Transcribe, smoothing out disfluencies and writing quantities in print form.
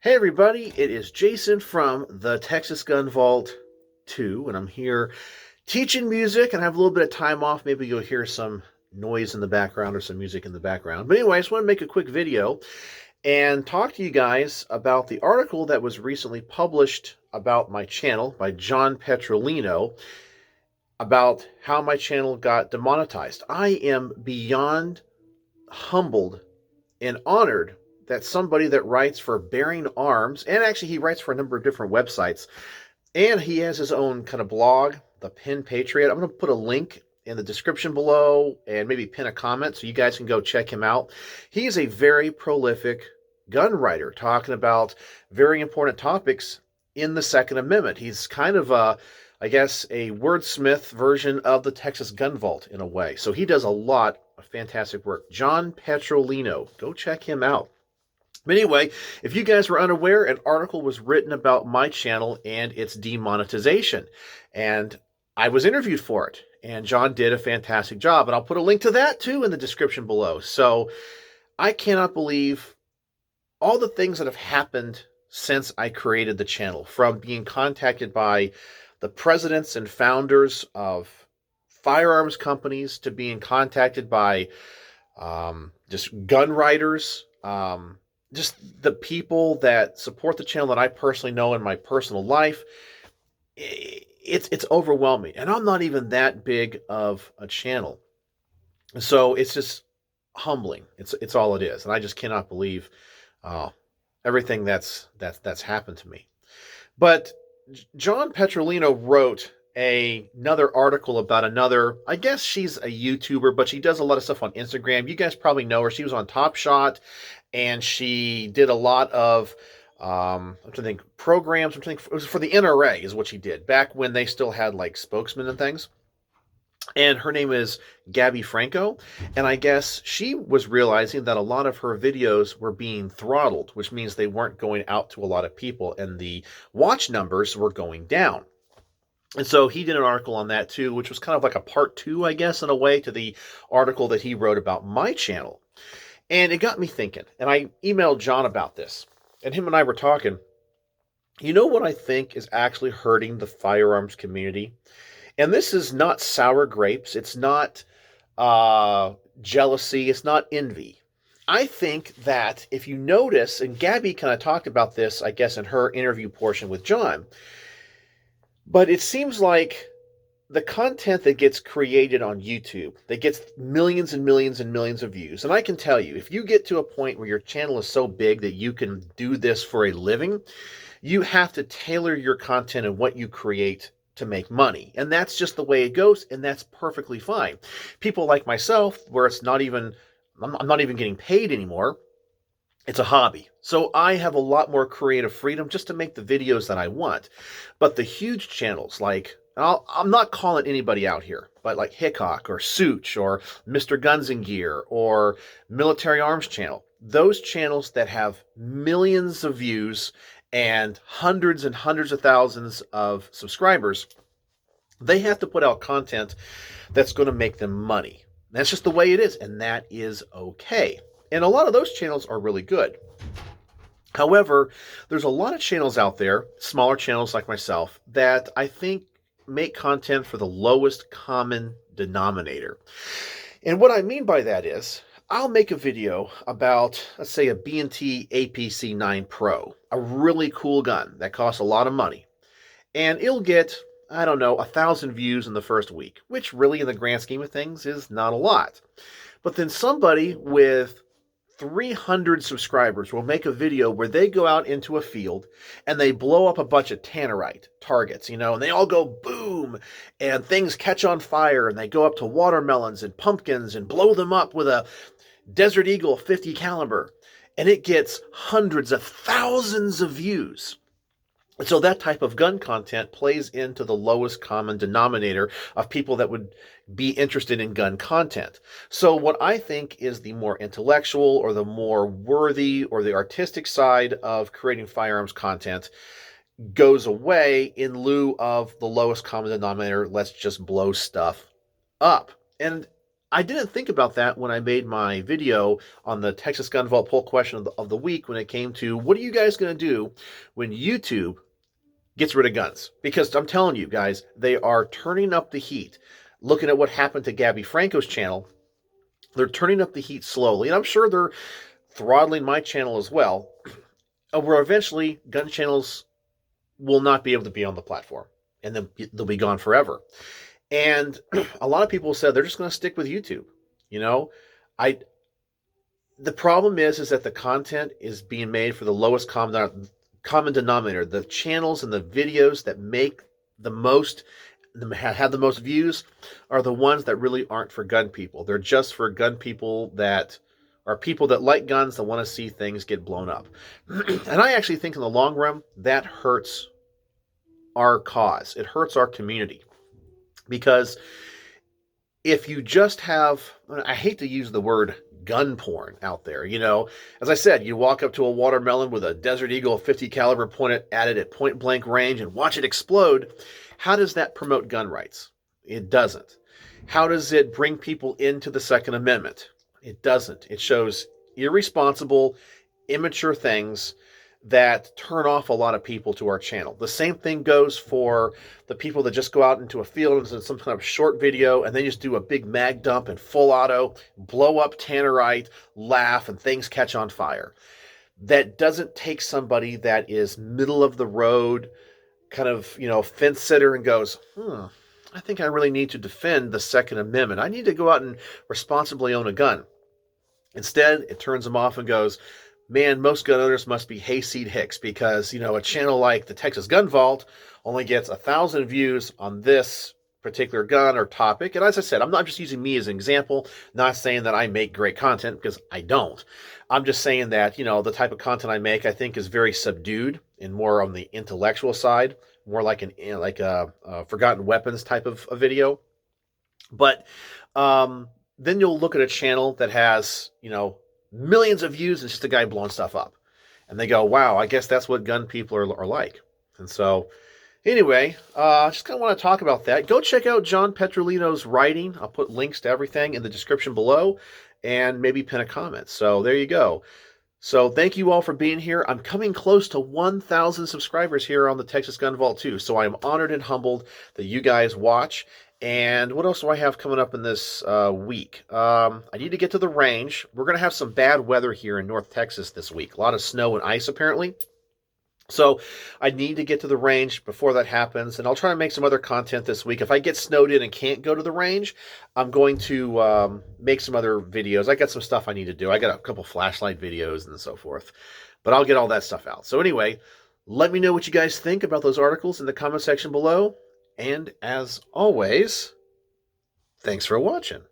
Hey everybody, it is Jason from the Texas Gun Vault 2, and I'm here teaching music, and I have a little bit of time off. Maybe you'll hear some noise in the background or some music in the background. But anyway, I just want to make a quick video and talk to you guys about the article that was recently published about my channel by John Petrolino about how my channel got demonetized. I am beyond humbled and honored that somebody that writes for Bearing Arms, and actually he writes for a number of different websites, and he has his own kind of blog, The Pin Patriot. I'm going to put a link in the description below and maybe pin a comment so you guys can go check him out. He's a very prolific gun writer talking about very important topics in the Second Amendment. He's kind of I guess, a wordsmith version of the Texas Gun Vault in a way. So he does a lot of fantastic work. John Petrolino. Go check him out. But anyway, if you guys were unaware, an article was written about my channel and its demonetization. And I was interviewed for it. And John did a fantastic job. And I'll put a link to that too in the description below. So I cannot believe all the things that have happened since I created the channel, from being contacted by the presidents and founders of firearms companies to being contacted by just gun writers, just the people that support the channel that I personally know in my personal life. It's overwhelming, and I'm not even that big of a channel, so it's just humbling. It's all it is, and I just cannot believe everything that's happened to me. But John Petrolino wrote another article about another, I guess she's a YouTuber, but she does a lot of stuff on Instagram. You guys probably know her. She was on Top Shot, and she did a lot of, I'm trying to think, programs. I'm trying to think, it was for the NRA is what she did, back when they still had, like, spokesmen and things. And her name is Gabby Franco. And I guess she was realizing that a lot of her videos were being throttled, which means they weren't going out to a lot of people, and the watch numbers were going down. And so he did an article on that too, which was kind of like a part two, I guess, in a way, to the article that he wrote about my channel. And it got me thinking. And I emailed John about this. And him and I were talking. You know what I think is actually hurting the firearms community? And this is not sour grapes. It's not jealousy. It's not envy. I think that if you notice, and Gabby kind of talked about this, I guess, in her interview portion with John, but it seems like the content that gets created on YouTube, that gets millions and millions and millions of views, and I can tell you, if you get to a point where your channel is so big that you can do this for a living, you have to tailor your content and what you create to make money. And that's just the way it goes, and that's perfectly fine. People like myself, where it's not even, I'm not even getting paid anymore, it's a hobby. So I have a lot more creative freedom just to make the videos that I want. But the huge channels like, I'm not calling anybody out here, but like Hickok or Such or Mr. Guns and Gear or Military Arms Channel, those channels that have millions of views and hundreds of thousands of subscribers, they have to put out content that's going to make them money. That's just the way it is, and that is okay. And a lot of those channels are really good. However, there's a lot of channels out there, smaller channels like myself, that I think make content for the lowest common denominator. And what I mean by that is, I'll make a video about, let's say, a B&T APC 9 Pro, a really cool gun that costs a lot of money. And it'll get, I don't know, 1,000 views in the first week, which really, in the grand scheme of things, is not a lot. But then somebody with 300 subscribers will make a video where they go out into a field and they blow up a bunch of tannerite targets, and they all go boom, and things catch on fire, and they go up to watermelons and pumpkins and blow them up with a Desert Eagle 50 caliber, and it gets hundreds of thousands of views. So that type of gun content plays into the lowest common denominator of people that would be interested in gun content. So what I think is the more intellectual or the more worthy or the artistic side of creating firearms content goes away in lieu of the lowest common denominator, let's just blow stuff up. And I didn't think about that when I made my video on the Texas Gun Vault poll question of the week when it came to what are you guys going to do when YouTube gets rid of guns? Because I'm telling you guys, they are turning up the heat. Looking at what happened to Gabby Franco's channel, they're turning up the heat slowly, and I'm sure they're throttling my channel as well, where eventually gun channels will not be able to be on the platform, and then they'll be gone forever. And a lot of people said they're just going to stick with YouTube. You know, I the problem is that the content is being made for the lowest common denominator. The channels and the videos that make the most have the most views are the ones that really aren't for gun people. They're just for gun people that are people that like guns, that want to see things get blown up. And I actually think in the long run that hurts our cause. It hurts our community. Because if you just have, I hate to use the word gun porn out there, as I said, you walk up to a watermelon with a Desert Eagle 50 caliber pointed at it at point blank range and watch it explode. How does that promote gun rights? It doesn't. How does it bring people into the Second Amendment? It doesn't. It shows irresponsible, immature things that turn off a lot of people to our channel. The same thing goes for the people that just go out into a field and some kind of short video and they just do a big mag dump in full auto, blow up tannerite, laugh, and things catch on fire. That doesn't take somebody that is middle of the road, kind of, fence sitter and goes, I think I really need to defend the Second Amendment. I need to go out and responsibly own a gun. Instead, it turns them off and goes, man, most gun owners must be hayseed hicks because, a channel like the Texas Gun Vault only gets 1,000 views on this particular gun or topic. And as I said, I'm not just using me as an example, not saying that I make great content because I don't. I'm just saying that, the type of content I make, I think is very subdued and more on the intellectual side, more like a Forgotten Weapons type of a video. But then you'll look at a channel that has, millions of views and it's just a guy blowing stuff up. And they go, wow, I guess that's what gun people are like. And so anyway, just kind of want to talk about that. Go check out John Petrolino's writing. I'll put links to everything in the description below and maybe pin a comment. So there you go. So thank you all for being here. I'm coming close to 1,000 subscribers here on the Texas Gun Vault too. So I'm honored and humbled that you guys watch. And what else do I have coming up in this week? I need to get to the range. We're going to have some bad weather here in North Texas this week. A lot of snow and ice, apparently. So I need to get to the range before that happens. And I'll try to make some other content this week. If I get snowed in and can't go to the range, I'm going to make some other videos. I got some stuff I need to do. I got a couple flashlight videos and so forth. But I'll get all that stuff out. So anyway, let me know what you guys think about those articles in the comment section below. And as always, thanks for watching.